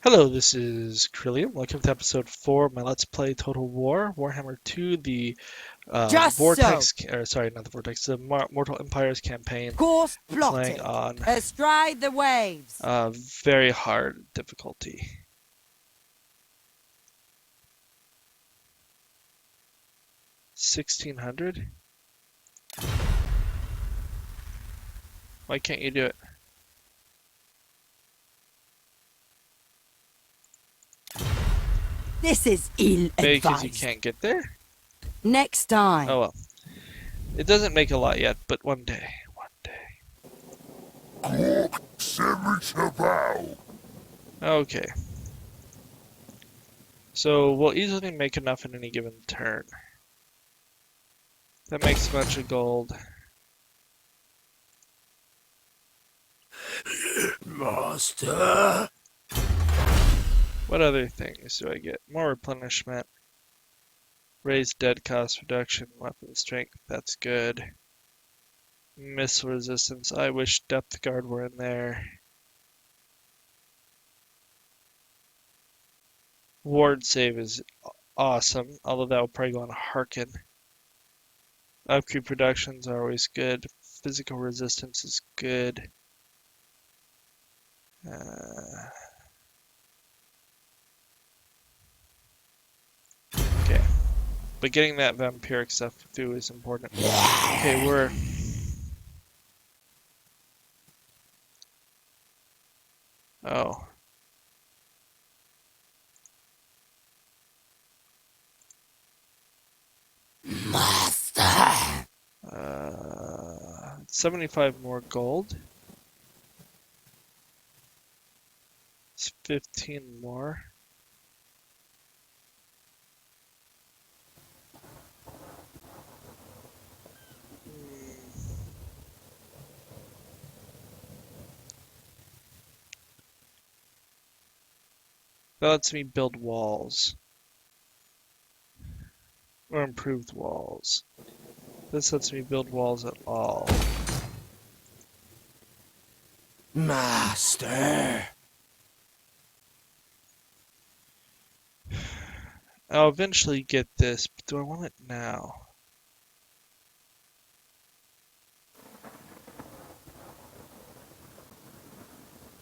Hello, this is Krillium. Welcome to episode 4 of my Let's Play Total War, Warhammer 2, the Just so. sorry, not the Vortex, the Mortal Empires campaign, Course playing plotted. on Astride the waves. very hard difficulty. 1600? Why can't you do it? This is Maybe because you ill-advised. can't get there? Next time. Oh well. It doesn't make a lot yet, but one day. One day. Okay. So we'll easily make enough in any given turn. That makes a bunch of gold. Master. What other things do I get? More replenishment. Raised dead cost reduction, weapon strength, that's good. Missile resistance, I wish depth guard were in there. Ward save is awesome, although that will probably go on Harkon. Upkeep reductions are always good. Physical resistance is good. Okay. But getting that vampiric stuff through is important. Okay, we're... Oh. Master. 75 more gold. It's 15 more. That lets me build walls. Or improved walls. This lets me build walls at all. Master. I'll eventually get this, but do I want it now?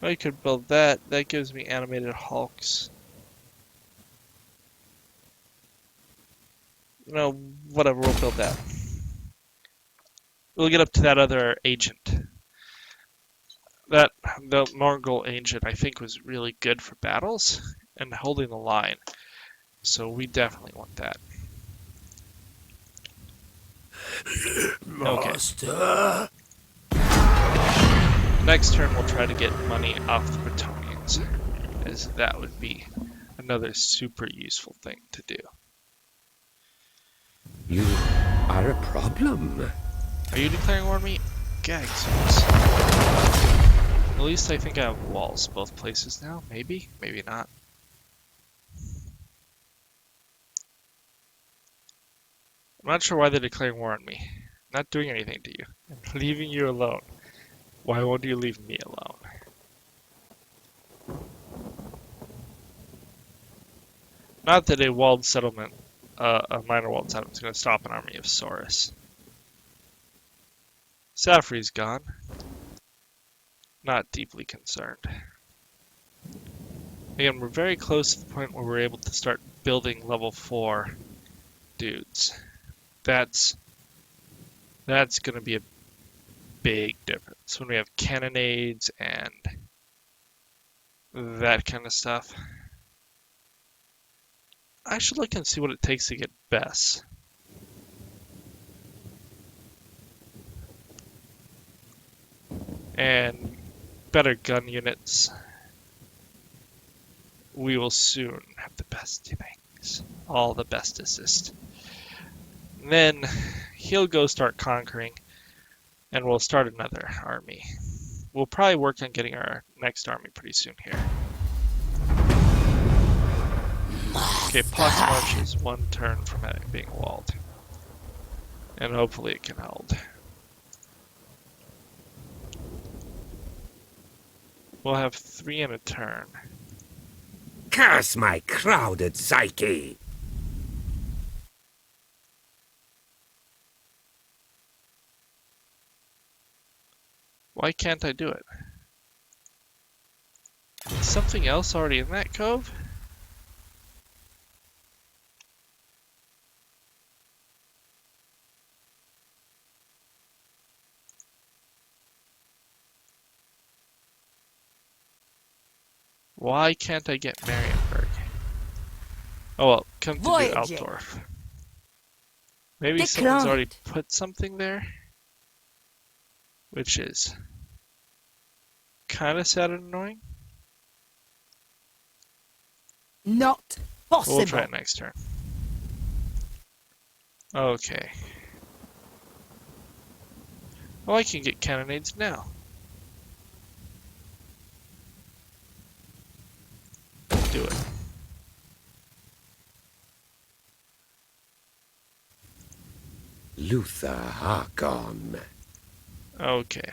I could build that. That gives me animated hulks. No, whatever, we'll build that. We'll get up to that other agent. The Mongol agent, I think, was really good for battles and holding the line. So we definitely want that. Master. Next turn we'll try to get money off the Bretonians, as that would be another super useful thing to do. You are a problem. Are you declaring war on me? Gags. At least I think I have walls both places now. Maybe, maybe not. I'm not sure why they're declaring war on me. I'm not doing anything to you. I'm leaving you alone. Why won't you leave me alone? Not that a walled settlement, a minor walled settlement, is going to stop an army of Saurus. Safri's gone. Not deeply concerned. Again, we're very close to the point where we're able to start building level 4 dudes. That's going to be a big difference when we have cannonades and that kind of stuff. I should look and see what it takes to get Bess. And better gun units. We will soon have the best things. All the best assist. And then he'll go start conquering, and we'll start another army. We'll probably work on getting our next army pretty soon here. Okay, Pox March is one turn from it being walled. And hopefully it can hold. We'll have 3 in a turn. Curse my crowded psyche! Why can't I do it? Is something else already in that cove? Why can't I get Marienburg? Oh well, come to do Voyaging. Altdorf. Maybe someone's already Declined. put something there? Which is kind of sad and annoying. Not possible. We'll try it next turn. Okay. Oh, I can get cannonades now. Do it. Luthor Harkon. Okay.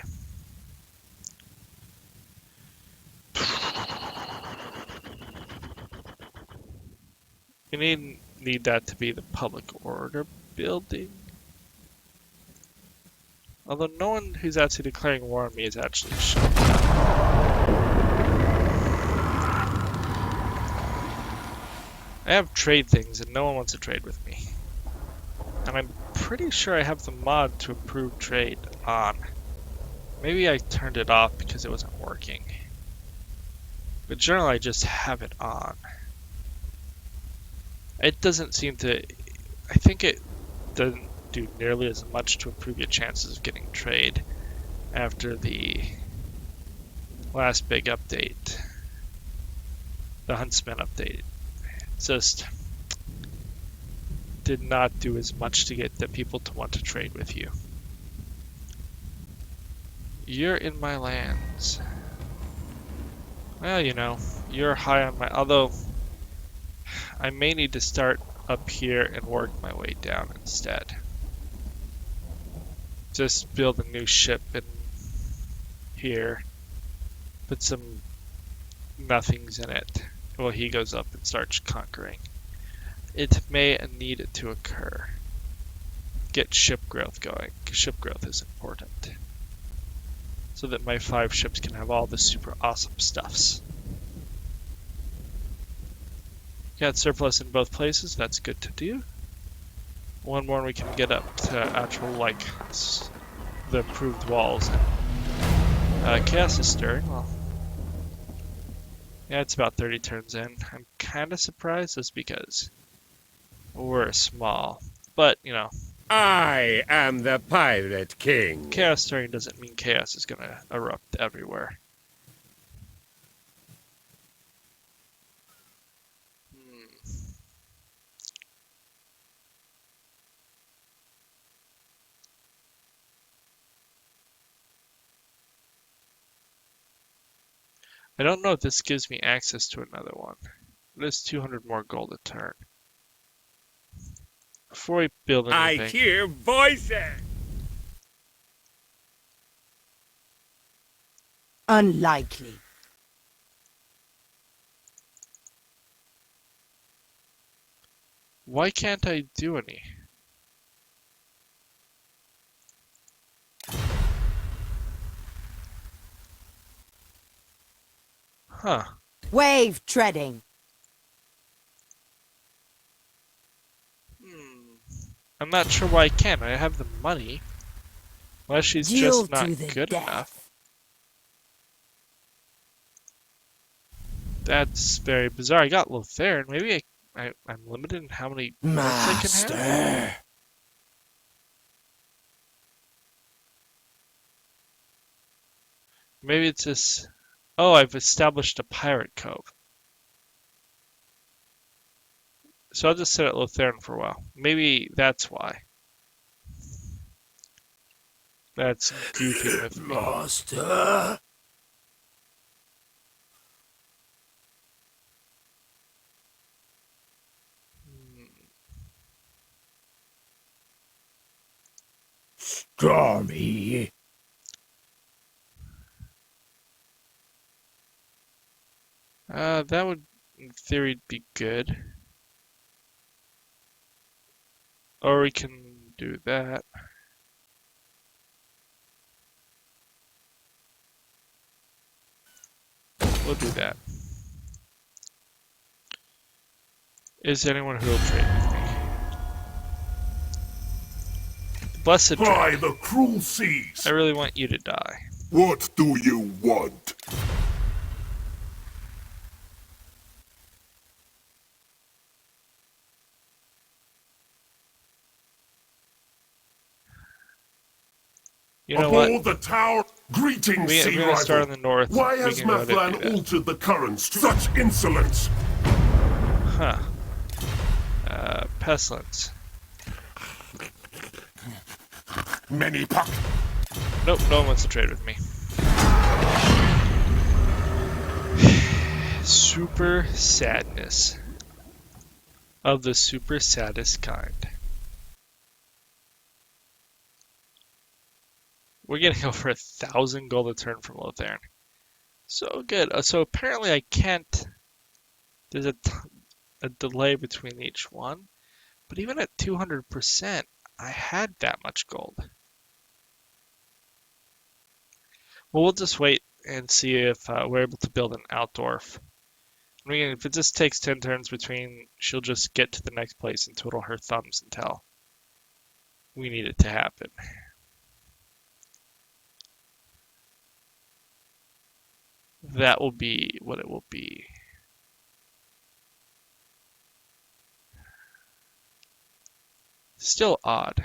We need that to be the public order building. Although no one who's actually declaring war on me is actually showing up. I have trade things and no one wants to trade with me. And I'm pretty sure I have the mod to improve trade on. Maybe I turned it off because it wasn't working. But generally I just have it on. It doesn't seem to... I think it doesn't do nearly as much to improve your chances of getting trade after the last big update. The Huntsman update. It just did not do as much to get the people to want to trade with you. You're in my lands. Well, you know, you're high on my... Although, I may need to start up here and work my way down instead. Just build a new ship in here. Put some nothings in it. Well, he goes up and starts conquering. It may need it to occur. Get ship growth going, because ship growth is important. So that my 5 ships can have all the super awesome stuffs. Got surplus in both places, that's good to do. One more and we can get up to actual, like, the improved walls. Chaos is stirring, well. Yeah, it's about 30 turns in. I'm kind of surprised just because we're small. But, you know. I am the Pirate King. Chaos stirring doesn't mean chaos is gonna erupt everywhere. I don't know if this gives me access to another one. It is 200 more gold a turn. Before we build anything... I hear voices! Unlikely. Why can't I do any? Huh. Wave treading. I'm not sure why I can't. I have the money. Unless she's Duel just not to the good death. enough. That's very bizarre. I got Luthor. Maybe I'm limited in how many words I can have. Master! Maybe it's just... Oh, I've established a pirate cove. So I'll just sit at Luthor for a while. Maybe that's why. That's goofy with me. Master! Stormy! That would... in theory, be good. Or we can do that. We'll do that. Is there anyone who will trade with me? The Blessed By Dread. the cruel seas! I really want you to die. What do you want? You know what? Aboard the tower! Greetings, We're sea gonna start in rival! the north. Why We has can go ahead and do Mathlan that. altered the currents to such insolence? Huh. Pestilence. Many puck. Nope, no one wants to trade with me. Super sadness. Of the super saddest kind. We're getting over 1,000 gold a turn from Lothar. So good. So apparently I can't... There's a delay between each one. But even at 200%, I had that much gold. Well, we'll just wait and see if we're able to build an Altdorf. I mean, if it just takes 10 turns between, she'll just get to the next place and twiddle her thumbs until we need it to happen. That will be what it will be. Still odd.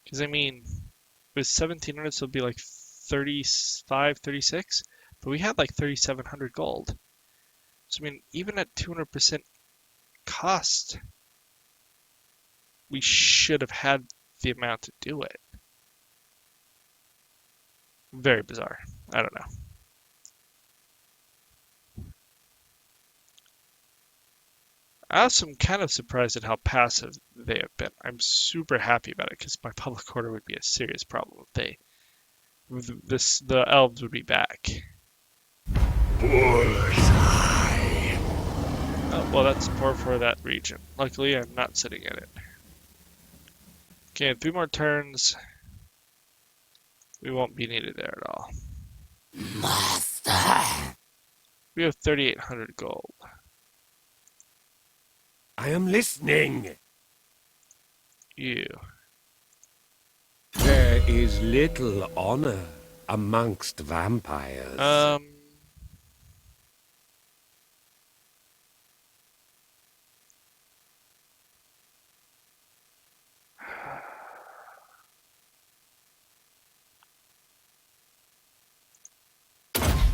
Because, I mean, with 1,700, so it'll be like 35, 36. But we had like 3,700 gold. So, I mean, even at 200% cost, we should have had the amount to do it. Very bizarre. I don't know. I also am kind of surprised at how passive they have been. I'm super happy about it because my public order would be a serious problem if the elves would be back. Oh, well, that's poor for that region. Luckily, I'm not sitting in it. Okay, 3 more turns. We won't be needed there at all. Master. We have 3,800 gold. I am listening. You. There is little honor amongst vampires.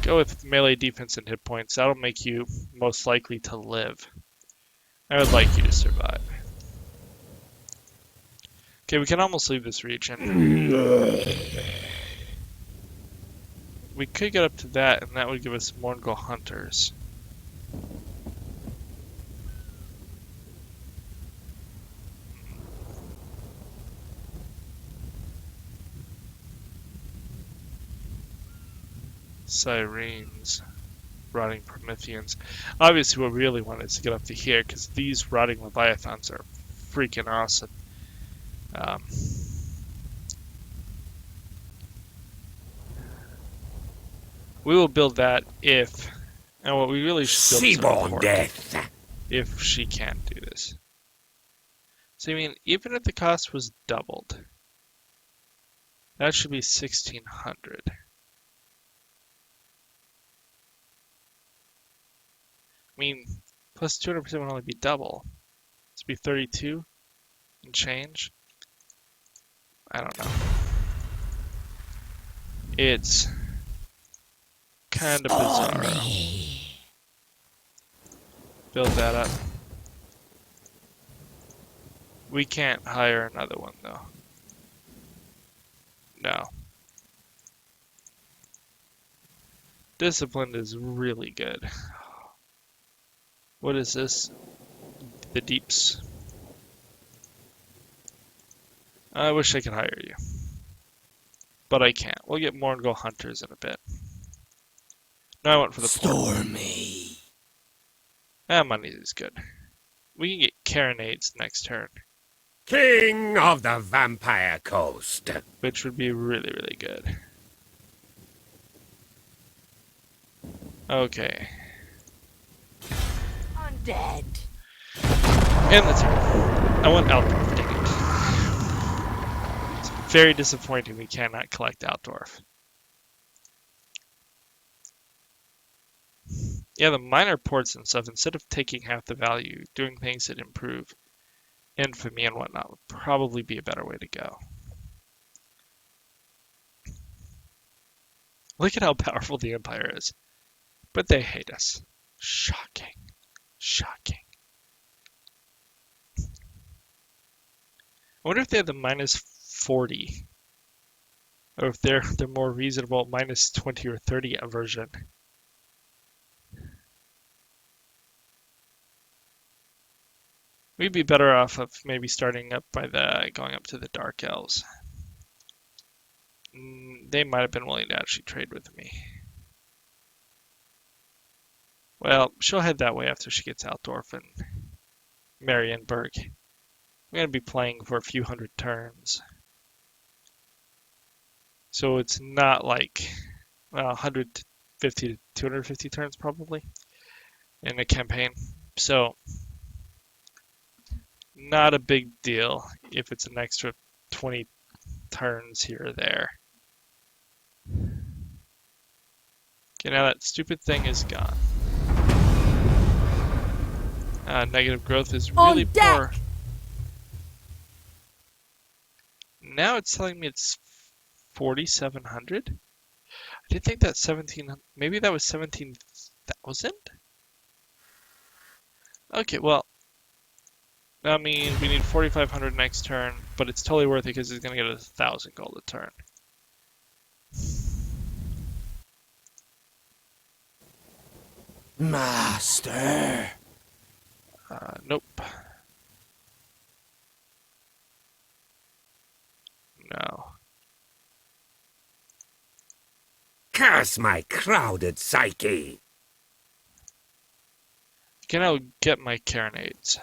Go with melee defense and hit points. That'll make you most likely to live. I would like you to survive. Okay, we can almost leave this region. We could get up to that, and that would give us Morngul Hunters. Sirens. Rotting Prometheans. Obviously, what we really want is to get up to here, because these Rotting Leviathans are freaking awesome. We will build that if, and what we really should build is a Seaborn port, death. if she can't do this. So, I mean, even if the cost was doubled, that should be 1,600. I mean, plus 200% would only be double. This would be 32 and change. I don't know. It's kind of bizarre. Build that up. We can't hire another one though. No. Discipline is really good. What is this? The Deeps. I wish I could hire you. But I can't. We'll get Morngul Hunters in a bit. No, I went for the port. Stormy. Money is good. We can get carronades next turn, King of the Vampire Coast. which would be really, really good. Okay. Undead. And the turn. I want Altdorf, dang it. It's very disappointing we cannot collect Altdorf. Yeah, the minor ports and stuff, instead of taking half the value, doing things that improve infamy and whatnot would probably be a better way to go. Look at how powerful the Empire is. But they hate us. Shocking. Shocking. I wonder if they have the minus 40. Or if they're more reasonable minus 20 or 30 version. We'd be better off of maybe starting up by going up to the Dark Elves. They might have been willing to actually trade with me. Well, she'll head that way after she gets Altdorf and Marienburg. We're going to be playing for a few hundred turns. So it's not like 150 to 250 turns probably in a campaign. So not a big deal if it's an extra 20 turns here or there. Okay, now that stupid thing is gone. Negative growth is really poor. Now it's telling me it's 4,700. I did think that 17. Maybe that was 17,000. Okay, well, I mean we need 4,500 next turn, but it's totally worth it because he's gonna get 1,000 gold a turn. Master. Nope. No. Curse my crowded psyche. Can I get my carronades?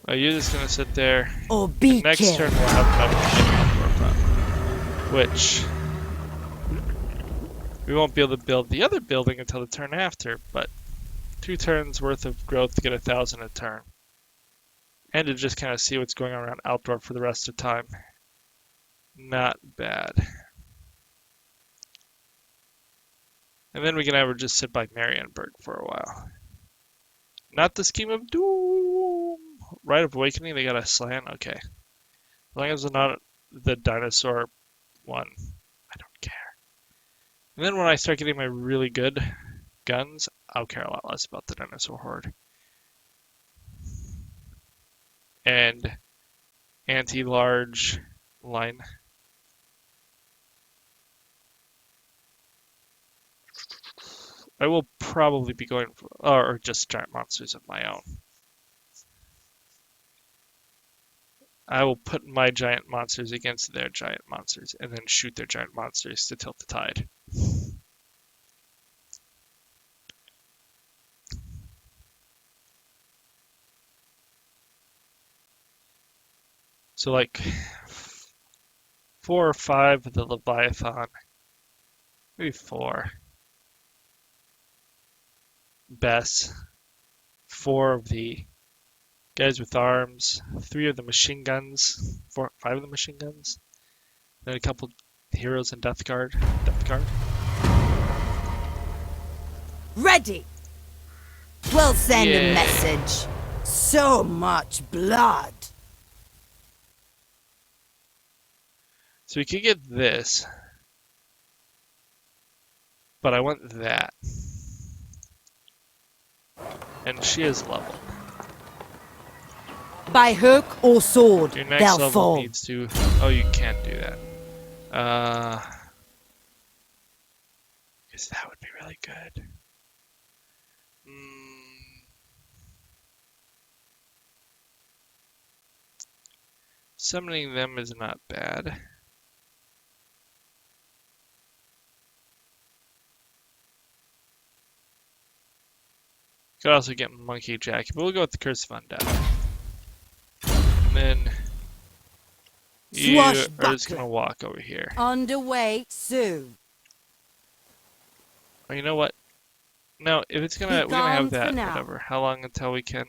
You're just gonna sit there. Or be Next killed. turn we'll have enough to which we won't be able to build the other building until the turn after, but 2 turns worth of growth to get 1,000 a turn. And to just kind of see what's going on around Altdorf for the rest of the time. Not bad. And then we can ever just sit by Marienburg for a while. Not the Scheme of Doom! Rite of Awakening, they got a slant? Okay. As long as it's not the dinosaur one, I don't care. And then when I start getting my really good guns, I'll care a lot less about the dinosaur horde. And anti-large line. I will probably be going for, or just giant monsters of my own. I will put my giant monsters against their giant monsters and then shoot their giant monsters to tilt the tide. So like 4 or 5 of the Leviathan, maybe 4. Bess, 4 of the guys with arms, 3 of the machine guns, 5 of the machine guns, then a couple heroes in Death Guard. Ready. We'll send Yeah. a message. So much blood. So we could get this, but I want that. And she is level. By hook or sword, Your next they'll level fall. needs to. Oh, you can't do that. Because that would be really good. Summoning them is not bad. Could also get Monkey Jacket, but we'll go with the Curse of Undeath. And then you are just Swashbuckler. gonna walk over here. Underway soon. Oh, you know what? No, if it's gonna, Be we're gonna have gone for that, now. whatever. How long until we can?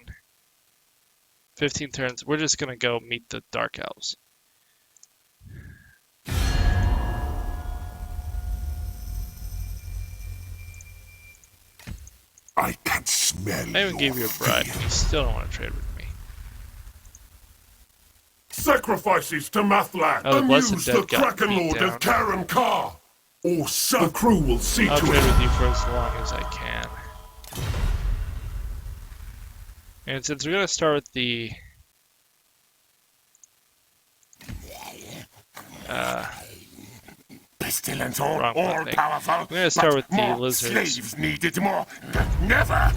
15 turns. We're just gonna go meet the Dark Elves. I can smell I even gave you a bribe, and you still don't want to trade with me. sacrifices to Mathlan. Oh, the Blessed Amuse Dead the got Kraken beat Lord down. of Karen Carr. Or the crew will see I'll to trade it. with you for as long as I can. And since we're gonna start with the Pestilence Wrong one all thing. powerful. I'm gonna start but with the more lizards. slaves needed more. Never.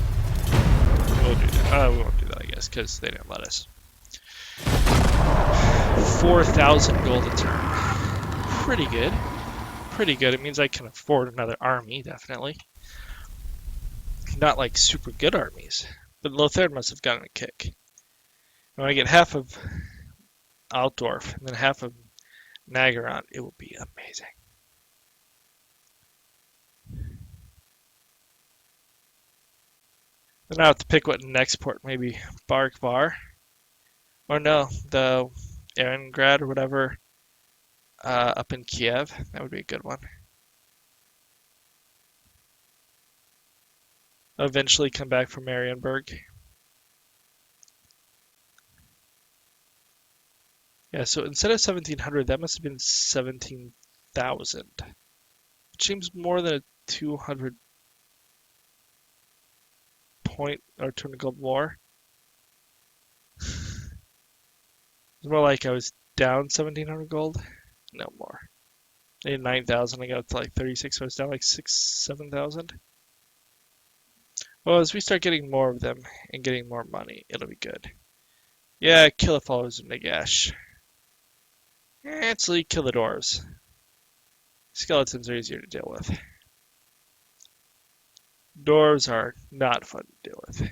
We'll do that. We won't do that, I guess, because they didn't let us. 4,000 gold a turn. Pretty good. Pretty good. It means I can afford another army, definitely. Not like super good armies, but Lothar must have gotten a kick. When I get half of Altdorf and then half of Nagaron, it will be amazing. Then I have to pick what next port, maybe Barkvar, or no, the Erengrad or whatever, up in Kiev. That would be a good one. Eventually come back from Marienburg. Yeah, so instead of 1,700, that must have been 17,000. Which seems more than a 200 point or 200 gold more. It's more like I was down 1,700 gold. No more. I need 9,000. I got to like 36, so I was down like 7,000. Well, as we start getting more of them and getting more money, it'll be good. Yeah, kill the followers of Nagash. Actually, kill the dwarves. Skeletons are easier to deal with. Dwarves are not fun to deal with.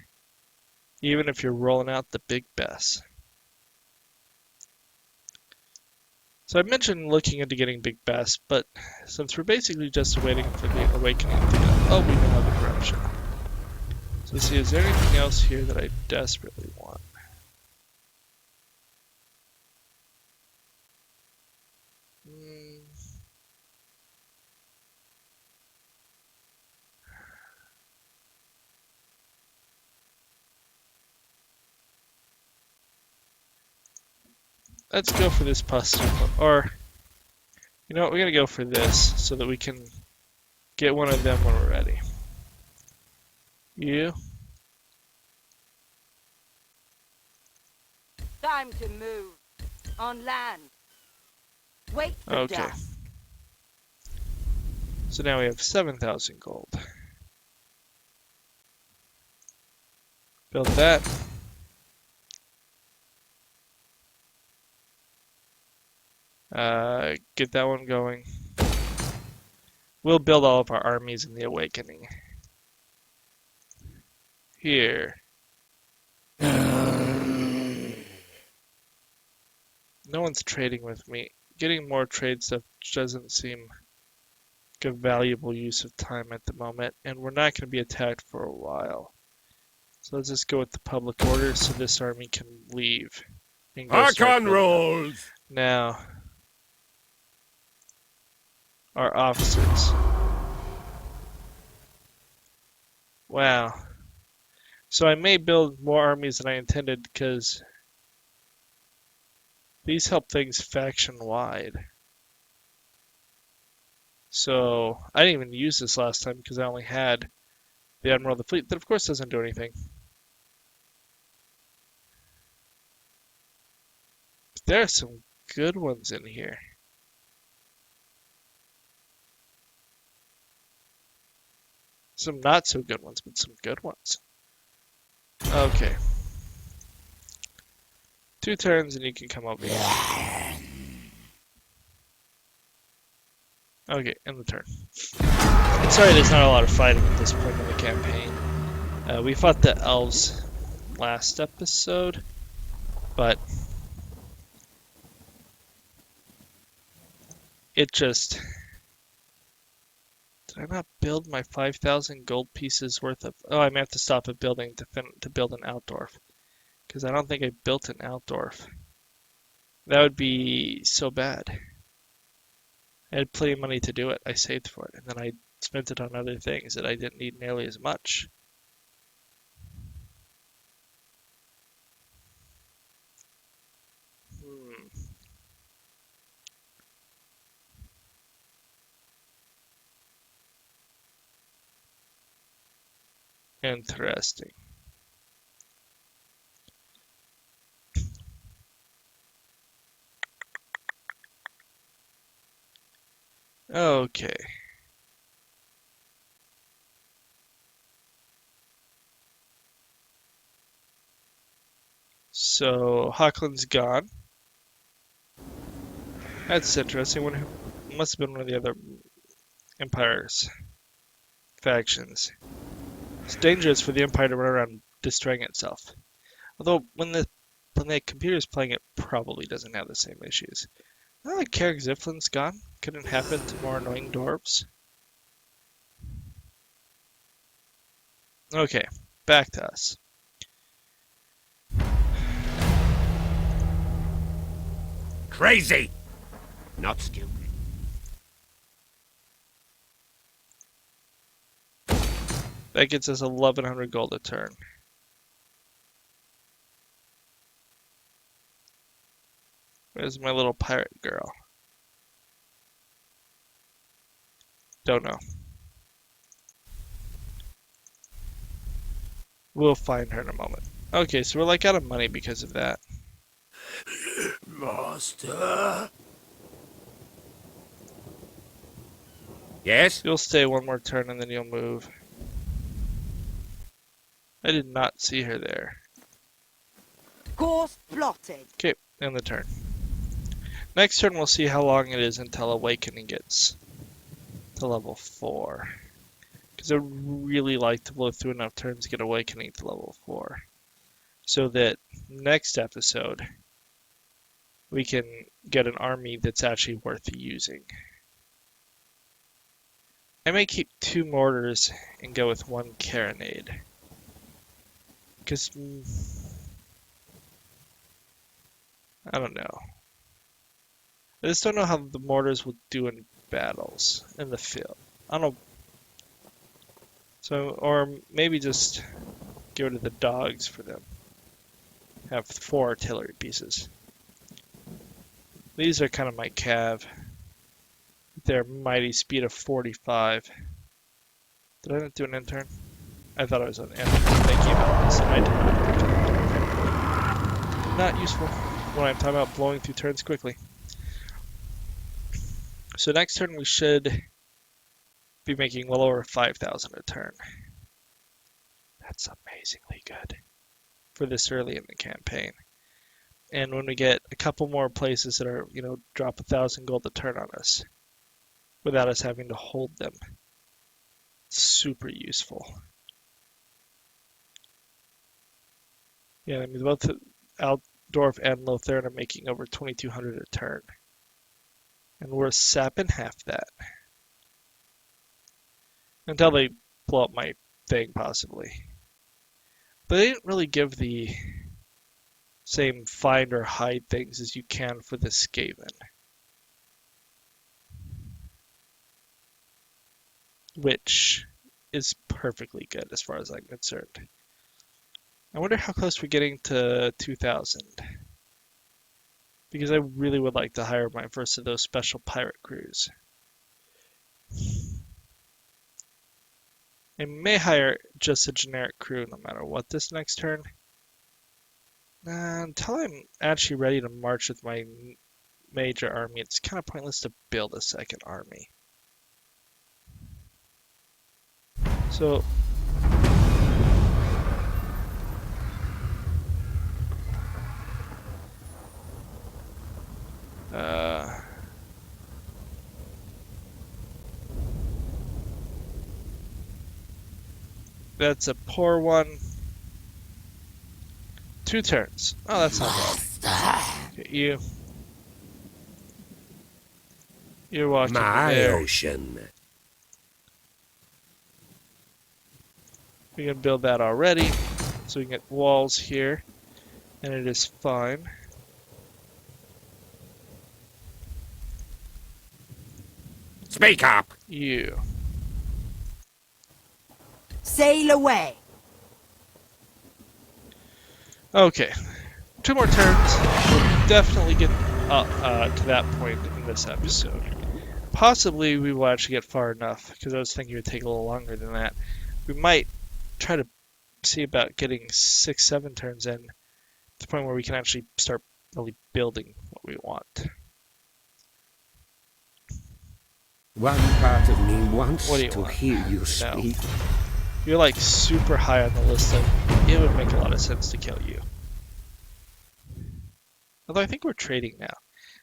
Even if you're rolling out the big Bess. So I mentioned looking into getting Big Bess, but since we're basically just waiting for the awakening to go, oh, we now have the corruption. So let's see, is there anything else here that I desperately want? Let's go for this pustule, or you know what, we're gonna go for this so that we can get one of them when we're ready. You. Time to move. On land. Wait for Okay. dusk. So now we have 7,000 gold. Build that. Get that one going. We'll build all of our armies in the Awakening. Here. No one's trading with me. Getting more trade stuff doesn't seem like a valuable use of time at the moment, and we're not going to be attacked for a while. So let's just go with the public order so this army can leave. And go start Harkon building up. rolls. Now, our officers. Wow. So I may build more armies than I intended because these help things faction-wide. So I didn't even use this last time because I only had the Admiral of the Fleet. That of course doesn't do anything. But there are some good ones in here. Some not so good ones, but some good ones. Okay. 2 turns and you can come over here. Okay, end the turn. I'm sorry there's not a lot of fighting at this point in the campaign. We fought the elves last episode, but it just... Did I not build my 5,000 gold pieces worth of... Oh, I may have to stop at building to build an Altdorf. Because I don't think I built an Altdorf. That would be so bad. I had plenty of money to do it. I saved for it. And then I spent it on other things that I didn't need nearly as much. Interesting. Okay. So Harkon's gone. That's interesting. Must have been one of the other Empire's factions. It's dangerous for the Empire to run around destroying itself. Although when the computer's playing, it probably doesn't have the same issues. Not like Carrick Ziflin's gone. Couldn't happen to more annoying dwarves. Okay, back to us. Crazy! Not stupid. That gets us 1,100 gold a turn. Where's my little pirate girl? Don't know. We'll find her in a moment. Okay, so we're like out of money because of that. Master? Yes? You'll stay one more turn and then you'll move. I did not see her there. Course plotted. Okay, end the turn. Next turn we'll see how long it is until Awakening gets to level 4. Because I would really like to blow through enough turns to get Awakening to level 4. So that next episode we can get an army that's actually worth using. I may keep 2 mortars and go with 1 carronade. Because I don't know. I just don't know how the mortars will do in battles in the field. I don't know. So, or maybe just get rid of the dogs for them. Have 4 artillery pieces. These are kind of my cav. Their mighty speed of 45. Did I not do an intern? I thought I was an intern. Thank you about this. I did not. Not useful when I'm talking about blowing through turns quickly. So next turn we should be making well over 5,000 a turn. That's amazingly good for this early in the campaign. And when we get a couple more places that are, drop 1,000 gold a turn on us, without us having to hold them, it's super useful. Yeah, I mean, both Altdorf and Lothar are making over 2,200 a turn. And we're sapping half that. Until they blow up my thing, possibly. But they didn't really give the same find or hide things as you can for the Skaven. Which is perfectly good as far as I'm concerned. I wonder how close we're getting to 2,000. Because I really would like to hire my first of those special pirate crews. I may hire just a generic crew no matter what this next turn. Until I'm actually ready to march with my major army, it's kind of pointless to build a second army. So That's a poor one. 2 turns. Oh, that's not bad. Okay, you're walking My there. ocean. We can build that already, so we can get walls here, and it is fine. Speak up. You. Sail away. Okay. 2 more turns. We'll definitely get to that point in this episode. Possibly we will actually get far enough, because I was thinking it would take a little longer than that. We might try to see about getting 6, 7 turns in, to the point where we can actually start really building what we want. One part of me wants What do you to want? hear you No. speak. You're like super high on the list, so it would make a lot of sense to kill you. Although I think we're trading now,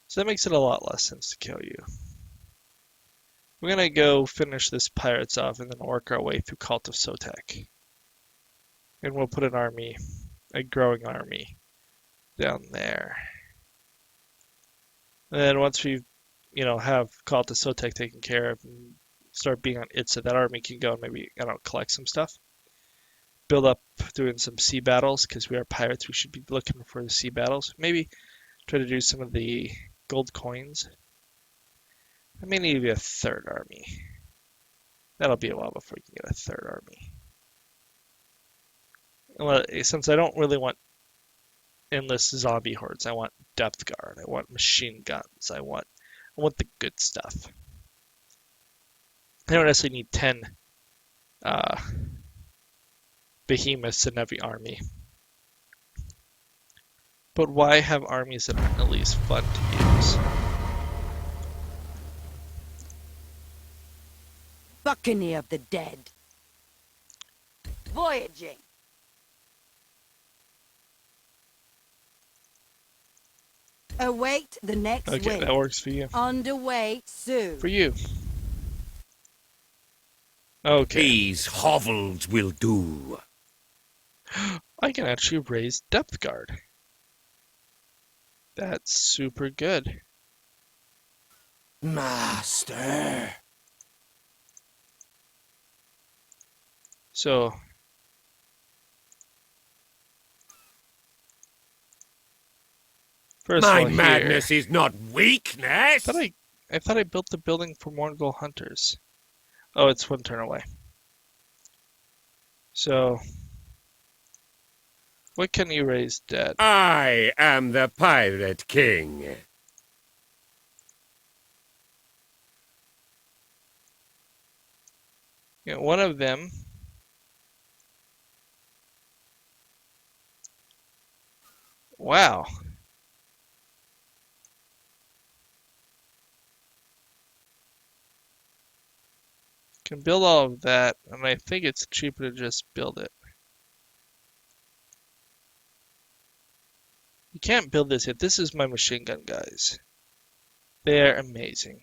so that makes it a lot less sense to kill you. We're gonna go finish this pirates off and then work our way through Cult of Sotek. And we'll put an army, a growing army, down there. And then once we, have Cult of Sotek taken care of and start being on it, so that army can go and maybe, collect some stuff. Build up doing some sea battles, because we are pirates, we should be looking for the sea battles. Maybe try to do some of the gold coins. I may need a 3rd army. That'll be a while before we can get a 3rd army. Well, since I don't really want endless zombie hordes, I want depth guard, I want machine guns, I want the good stuff. I don't necessarily need 10 behemoths in every army. But why have armies that aren't at least fun to use? Buccaneer of the dead. Voyaging. Await the next Okay, wind. that works for you. Underway soon. For you. Okay. These hovels will do. I can actually raise depth guard. That's super good. Master. So first My of all, madness here, is not weakness. I thought I built the building for Morgul hunters. Oh, it's 1 turn away. So what can you raise dead? I am the Pirate King. Yeah, one of them. Wow. Can build all of that, and I think it's cheaper to just build it. You can't build this yet. This is my machine gun guys. They're amazing.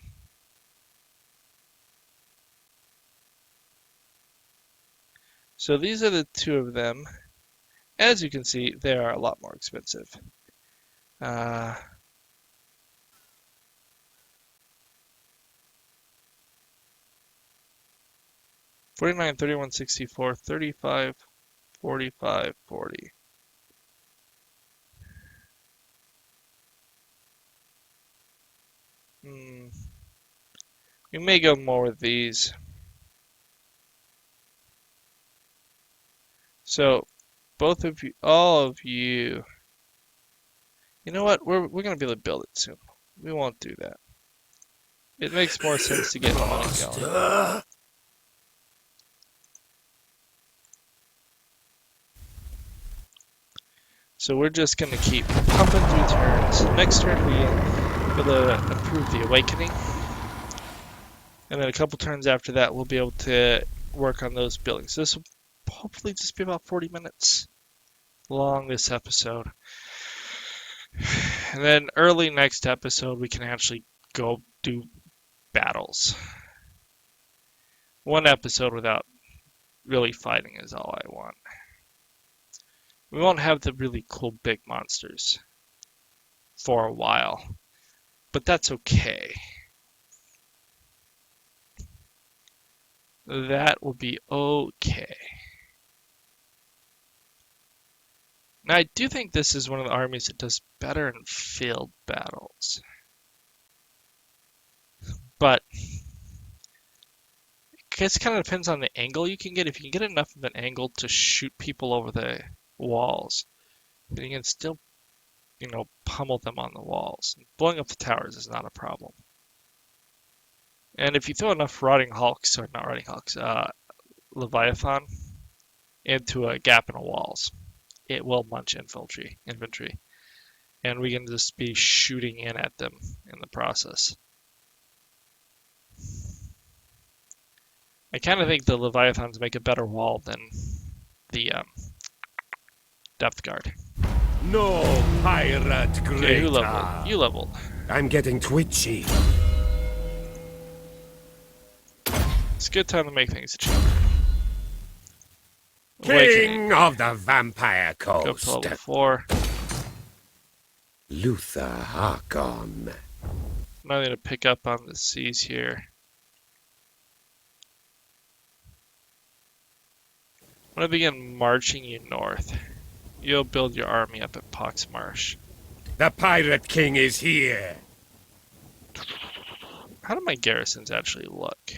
So these are the 2 of them. As you can see, they are a lot more expensive. 49, 31, 64, 35, 45, 40. We may go more with these. So, both of you, all of you. You know what? We're gonna be able to build it soon. We won't do that. It makes more sense to get money going. So we're just gonna keep pumping through turns. Next turn we'll be able to improve the awakening. And then a couple turns after that we'll be able to work on those buildings. This will hopefully just be about 40 minutes long, this episode. And then early next episode we can actually go do battles. One episode without really fighting is all I want. We won't have the really cool big monsters for a while, but that's okay. That will be okay. Now, I do think this is one of the armies that does better in field battles. But I guess it kind of depends on the angle you can get. If you can get enough of an angle to shoot people over the walls, then you can still, pummel them on the walls. Blowing up the towers is not a problem. And if you throw enough Leviathan into a gap in the walls, it will munch infantry. And we can just be shooting in at them in the process. I kind of think the Leviathans make a better wall than the Depth Guard. No pirate greater. Okay, who leveled? You leveled. I'm getting twitchy. It's a good time to make things cheaper. King of the Vampire Go Coast. to level 4. Luthor Harkon. Nothing to pick up on the seas here. I'm going to begin marching you north. You'll build your army up at Pox Marsh. The Pirate King is here. How do my garrisons actually look?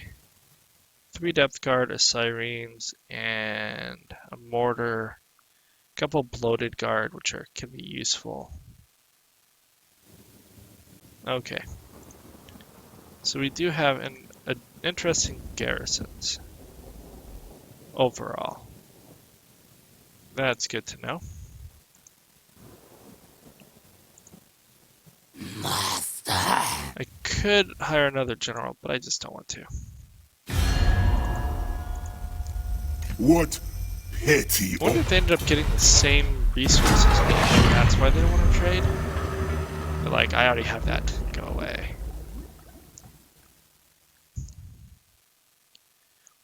3 depth guard, a sirens, and a mortar. A couple bloated guard, which can be useful. Okay. So we do have an interesting garrisons overall. That's good to know. Master. I could hire another general, but I just don't want to. What petty... I wonder if they ended up getting the same resources. That's why they don't want to trade. They're like, I already have that. Go away.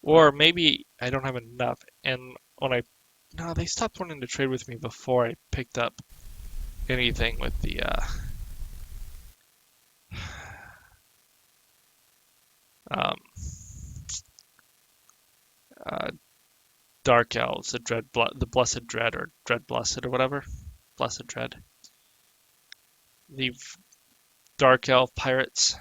Or maybe I don't have enough, and no, they stopped wanting to trade with me before I picked up anything with the Dark Elves, the Blessed Dread, or Dread Blessed, or whatever. Blessed Dread. The Dark Elf Pirates.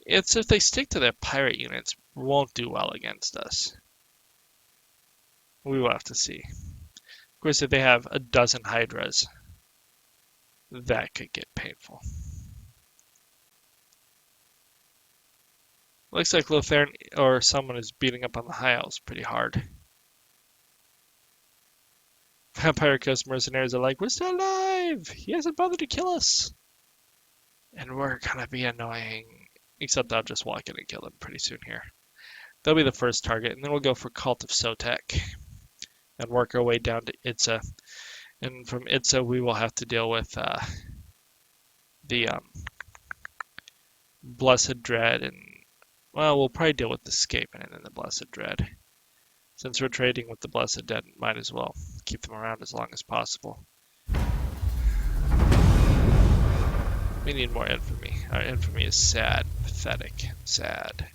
It's if they stick to their pirate units, won't do well against us. We will have to see. Of course, if they have a dozen Hydras, that could get painful. Looks like Lothar or someone is beating up on the High Elves pretty hard. Vampire Coast mercenaries are like, we're still alive! He hasn't bothered to kill us! And we're gonna be annoying. Except I'll just walk in and kill them pretty soon here. They'll be the first target, and then we'll go for Cult of Sotek. And work our way down to Itza. And from Itza, we will have to deal with the Blessed Dread, and well, we'll probably deal with the Scapeman and then the Blessed Dread. Since we're trading with the Blessed Dead, might as well keep them around as long as possible. We need more infamy. Our infamy is sad, pathetic, sad.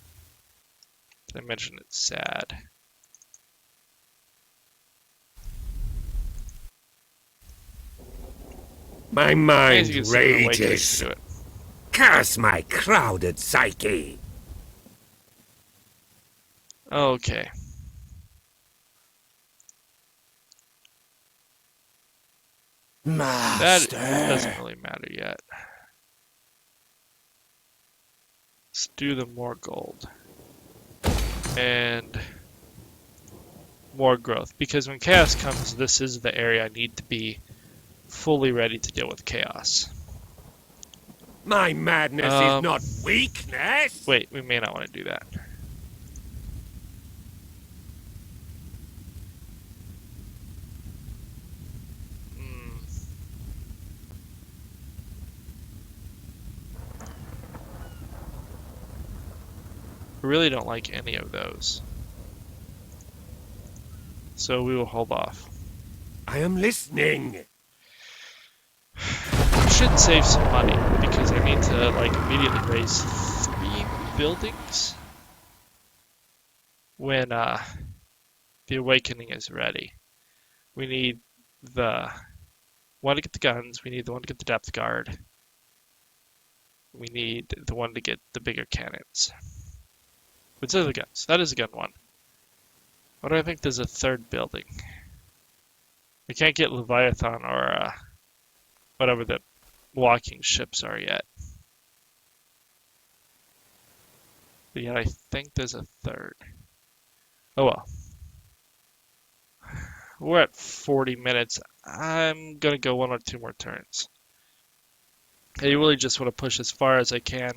Did I mention it's sad? My As mind you can see, we're way too rages. to do it. Curse my crowded psyche. Okay. That Master. doesn't really matter yet. Let's do the more gold. And more growth. Because when chaos comes, this is the area I need to be fully ready to deal with chaos. My madness is not weakness. Wait, we may not want to do that. I really don't like any of those. So we will hold off. I am listening. I should save some money because I need to like immediately raise 3 buildings when the awakening is ready. We need the one to get the guns, we need the one to get the depth guard. We need the one to get the bigger cannons. Which are the guns? That is a gun one. What do I think there's a third building? I can't get Leviathan or whatever the walking ships are yet. But yet I think there's a third. Oh well. We're at 40 minutes. I'm gonna go 1 or 2 more turns. I really just want to push as far as I can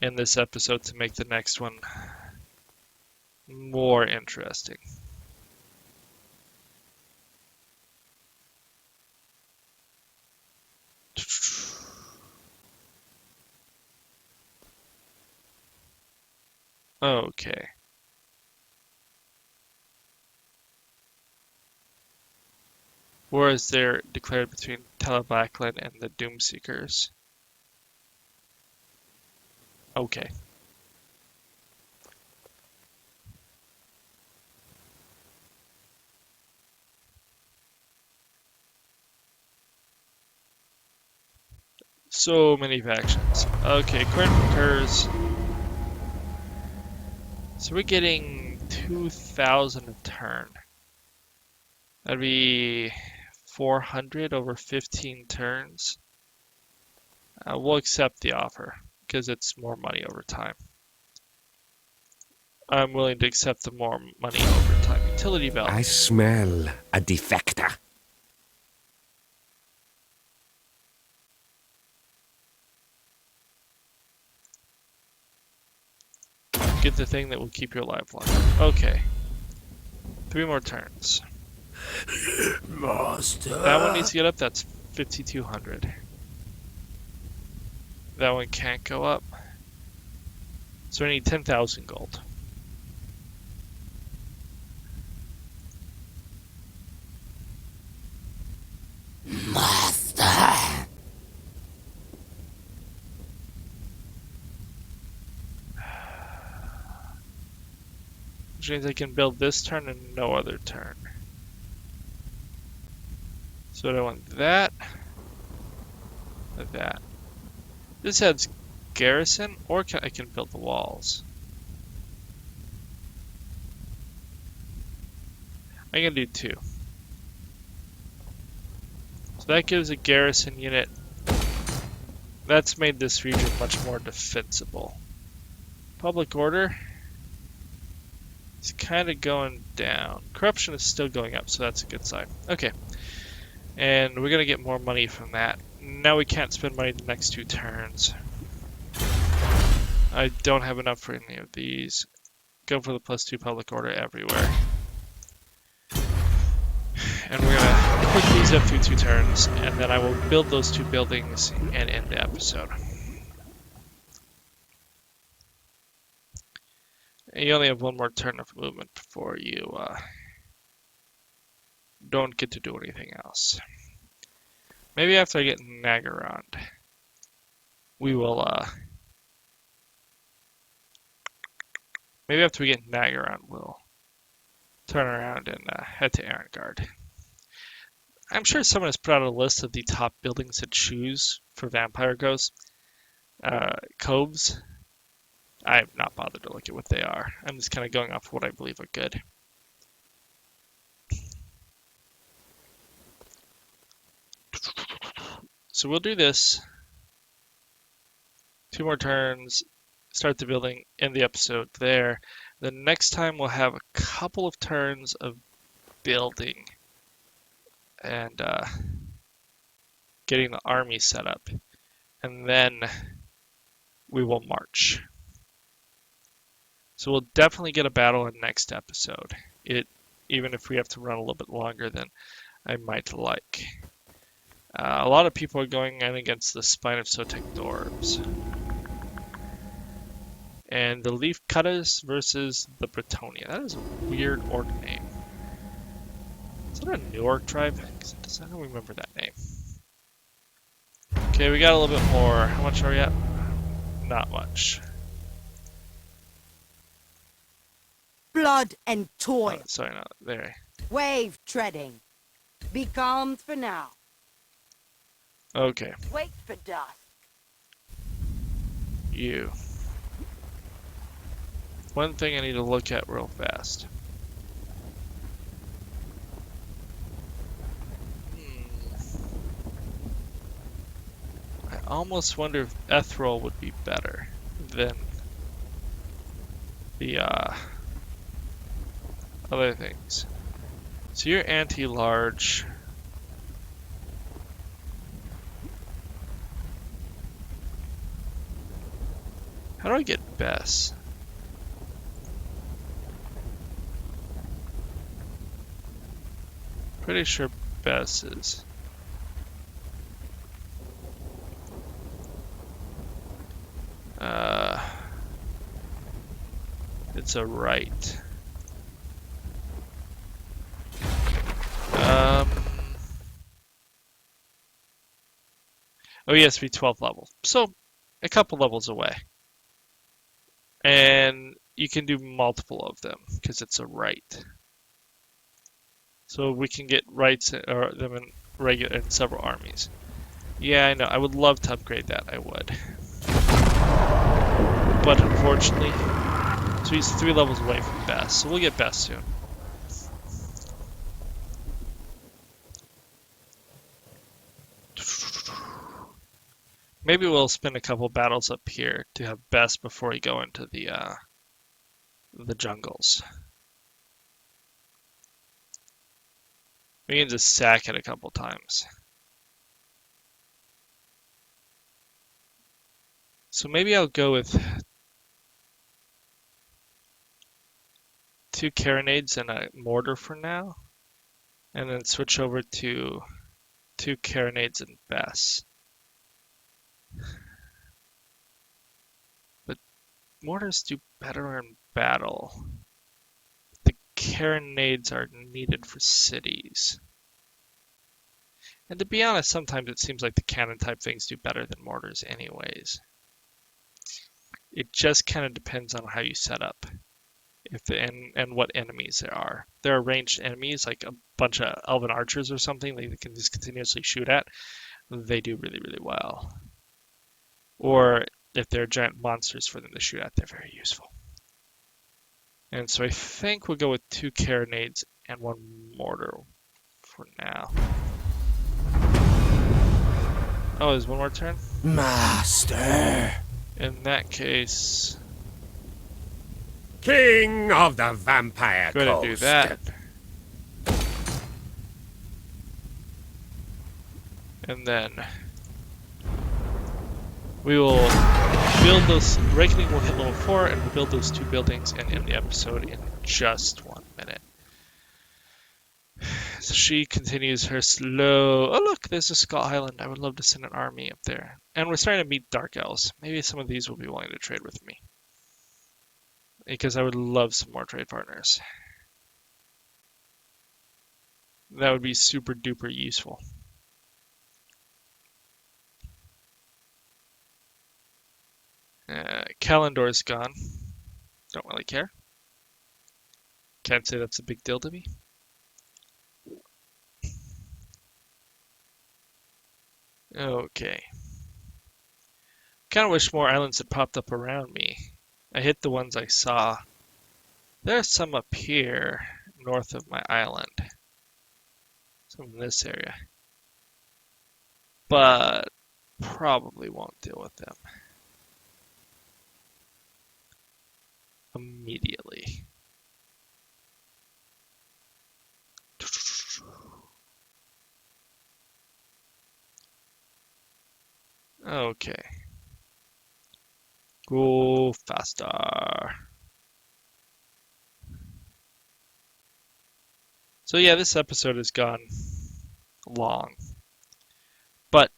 in this episode to make the next one more interesting. Okay. War is there declared between Teleblackland and the Doomseekers. Okay. So many factions. Okay, current recurs. So we're getting 2,000 a turn. That'd be 400 over 15 turns. We'll accept the offer because it's more money over time. I'm willing to accept the more money over time. Utility belt. I smell a defector. Get the thing that will keep your life longer. Okay. 3 more turns. Master. That one needs to get up. That's 5,200. That one can't go up. So I need 10,000 gold. Master. Which means I can build this turn and no other turn. So I want that. That. This has garrison, or I can build the walls. I'm gonna do 2. So that gives a garrison unit. That's made this region much more defensible. Public order is kind of going down. Corruption is still going up, so that's a good sign. Okay. And we're gonna get more money from that. Now we can't spend money the next 2 turns. I don't have enough for any of these. Go for the +2 public order everywhere. And we're gonna put these up through 2 turns, and then I will build those 2 buildings and end the episode. And you only have 1 more turn of movement before you don't get to do anything else. Maybe after I get Nagarond, we will, maybe after we get Nagarond, we'll turn around and head to Erengard. I'm sure someone has put out a list of the top buildings to choose for Vampire Ghosts. Coves. I have not bothered to look at what they are. I'm just kind of going off what I believe are good. So we'll do this. 2 more turns, start the building, end the episode there. The next time we'll have a couple of turns of building and getting the army set up. And then we will march. So we'll definitely get a battle in next episode. Even if we have to run a little bit longer than I might like. A lot of people are going in against the Spine of Sotek Dwarves. And the Leaf Cutters versus the Bretonia. That is a weird orc name. Is that a New York tribe? 'Cause I don't remember that name. Okay, we got a little bit more. How much are we at? Not much. Blood and Oh, toil. sorry, no, there. Wave treading. Be calmed for now. Okay, Wait for dusk. you. One thing I need to look at real fast. I almost wonder if Ethereal would be better than the other things. So you're anti-large. How do I get Bess? Pretty sure Bess is. It's a right. Oh, yes, be 12th level. So, a couple levels away. And you can do multiple of them, because it's a right. So we can get rights or them in several armies. Yeah, I know. I would love to upgrade that. I would. But unfortunately, so he's 3 levels away from Best. So we'll get Best soon. Maybe we'll spend a couple battles up here to have Best before we go into the jungles. We can just sack it a couple times. So maybe I'll go with 2 carronades and a mortar for now, and then switch over to 2 carronades and Bess. But mortars do better in battle. The carronades are needed for cities. And to be honest, sometimes it seems like the cannon type things do better than mortars anyways. It just kind of depends on how you set up. And what enemies there are. There are ranged enemies, like a bunch of elven archers or something they can just continuously shoot at. They do really, really well. Or if they're giant monsters for them to shoot at, they're very useful. And so I think we'll go with 2 carronades and 1 mortar for now. Oh, there's 1 more turn? Master. In that case, King of the Vampire go ahead and do Coast. that. And then we will build those. Reckoning will hit level 4, and we'll build those 2 buildings and end the episode in just 1 minute. So she continues her slow. Oh look, there's a Skull Island. I would love to send an army up there. And we're starting to meet Dark Elves. Maybe some of these will be willing to trade with me, because I would love some more trade partners. That would be super duper useful. Kalendor's gone. Don't really care. Can't say that's a big deal to me. Okay. Kind of wish more islands had popped up around me. I hit the ones I saw. There's some up here, north of my island. Some in this area. But probably won't deal with them immediately. Okay. Go faster. So yeah, this episode has gone long, but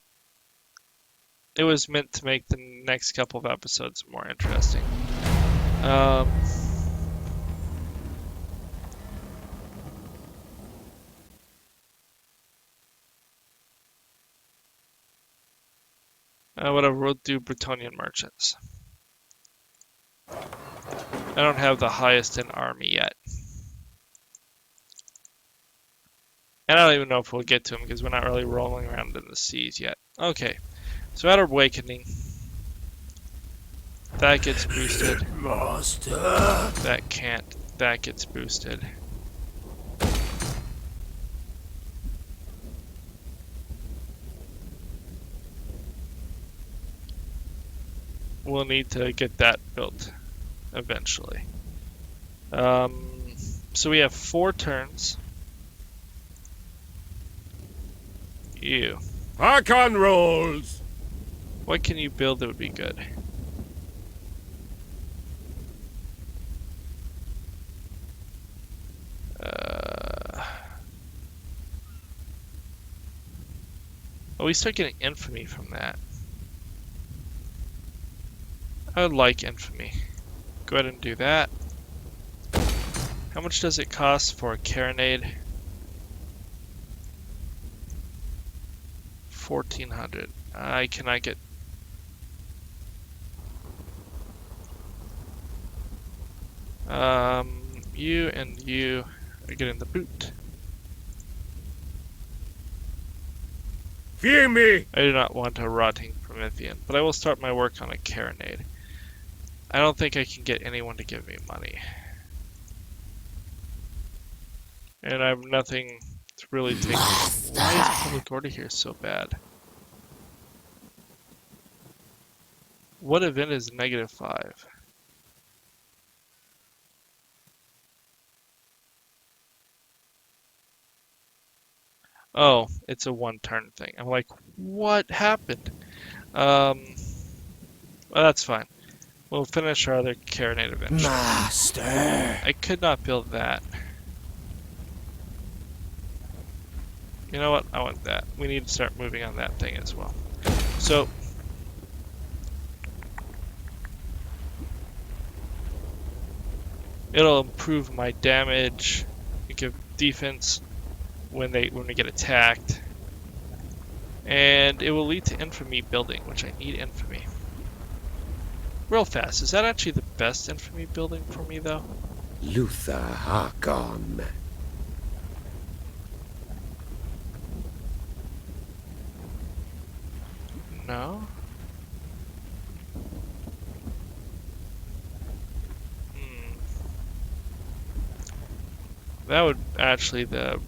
it was meant to make the next couple of episodes more interesting. I, Whatever, we'll do Bretonnian merchants. I don't have the highest in army yet. And I don't even know if we'll get to them because we're not really rolling around in the seas yet. Okay, so at our awakening, that gets boosted. Master. That can't. That gets boosted. We'll need to get that built eventually. So we have 4 turns. Ew. Harkon rolls. What can you build that would be good? Oh, we start getting infamy from that. I would like infamy. Go ahead and do that. How much does it cost for a carronade? 1400. I cannot get. You and you are getting the boot. Fear me. I do not want a rotting Promethean, but I will start my work on a carronade. I don't think I can get anyone to give me money. And I have nothing to really take. Why is public order here so bad? What event is -5? Oh, it's a 1-turn thing. I'm like, what happened? Well, that's fine. We'll finish our other carronade eventually. Master. I could not build that. You know what? I want that. We need to start moving on that thing as well. So, it'll improve my damage, give defense when we get attacked, and it will lead to infamy building, which I need infamy. Real fast, is that actually the best infamy building for me though? Luthor Harkon. No? That would actually, the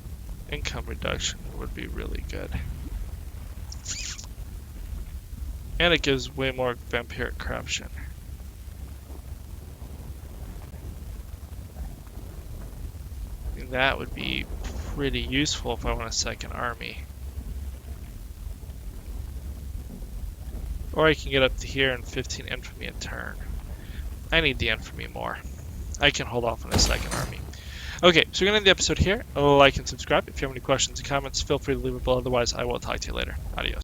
income reduction would be really good. And it gives way more vampiric corruption. That would be pretty useful if I want a second army. Or I can get up to here and 15 infamy a turn. I need the infamy more. I can hold off on a second army. Okay, so we're going to end the episode here. Like and subscribe. If you have any questions or comments, feel free to leave it below. Otherwise, I will talk to you later. Adios.